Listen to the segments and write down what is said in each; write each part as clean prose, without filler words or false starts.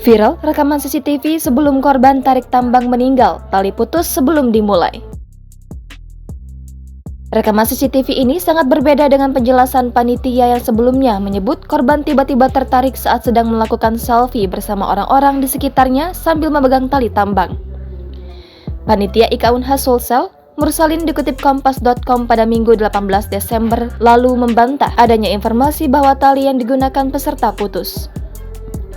Viral rekaman CCTV sebelum korban tarik tambang meninggal, tali putus sebelum dimulai. Rekaman CCTV ini sangat berbeda dengan penjelasan panitia yang sebelumnya menyebut korban tiba-tiba tertarik saat sedang melakukan selfie bersama orang-orang di sekitarnya sambil memegang tali tambang. Panitia IKA Unhas Sulsel, Mursalin dikutip Kompas.com pada Minggu 18 Desember lalu membantah adanya informasi bahwa tali yang digunakan peserta putus.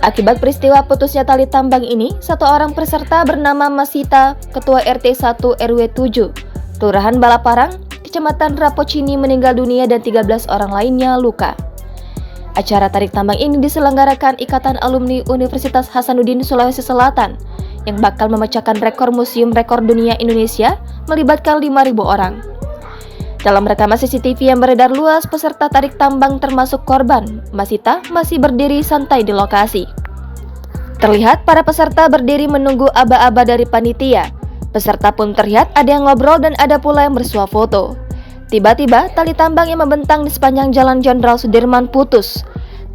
Akibat peristiwa putusnya tali tambang ini, satu orang peserta bernama Masita, Ketua RT 1 RW 7, Kelurahan Balaparang, Kecamatan Rapocini meninggal dunia dan 13 orang lainnya luka. Acara tarik tambang ini diselenggarakan Ikatan Alumni Universitas Hasanuddin Sulawesi Selatan yang bakal memecahkan rekor Museum Rekor Dunia Indonesia melibatkan 5.000 orang. Dalam rekaman CCTV yang beredar luas, peserta tarik tambang termasuk korban, Masita, masih berdiri santai di lokasi. Terlihat para peserta berdiri menunggu aba-aba dari panitia. Peserta pun terlihat ada yang ngobrol dan ada pula yang bersuah foto. Tiba-tiba, tali tambang yang membentang di sepanjang Jalan Jenderal Sudirman putus.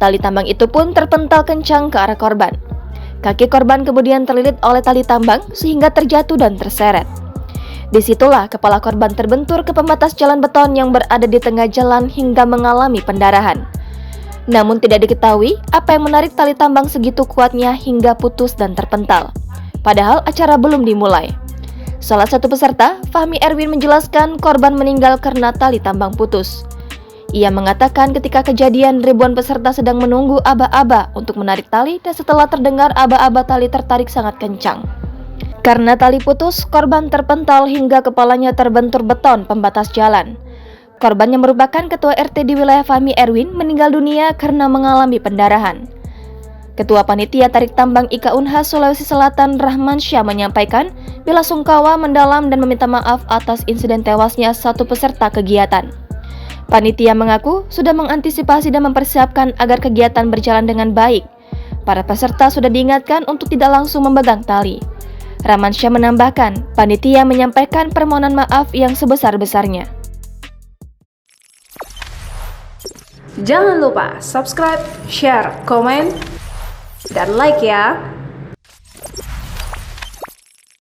Tali tambang itu pun terpental kencang ke arah korban. Kaki korban kemudian terlilit oleh tali tambang sehingga terjatuh dan terseret. Disitulah kepala korban terbentur ke pembatas jalan beton yang berada di tengah jalan hingga mengalami pendarahan. Namun tidak diketahui apa yang menarik tali tambang segitu kuatnya hingga putus dan terpental. Padahal acara belum dimulai. Salah satu peserta, Fahmi Erwin, menjelaskan korban meninggal karena tali tambang putus. Ia mengatakan ketika kejadian ribuan peserta sedang menunggu aba-aba untuk menarik tali dan setelah terdengar aba-aba tali tertarik sangat kencang. Karena tali putus, korban terpental hingga kepalanya terbentur beton pembatas jalan. Korban yang merupakan ketua RT di wilayah Fahmi Erwin meninggal dunia karena mengalami pendarahan. Ketua Panitia Tarik Tambang IKA Unhas Sulawesi Selatan Rahman Syah menyampaikan bela sungkawa mendalam dan meminta maaf atas insiden tewasnya satu peserta kegiatan. Panitia mengaku sudah mengantisipasi dan mempersiapkan agar kegiatan berjalan dengan baik. Para peserta sudah diingatkan untuk tidak langsung memegang tali. Rahman Syah menambahkan, panitia menyampaikan permohonan maaf yang sebesar-besarnya. Jangan lupa subscribe, share, komen, dan like ya!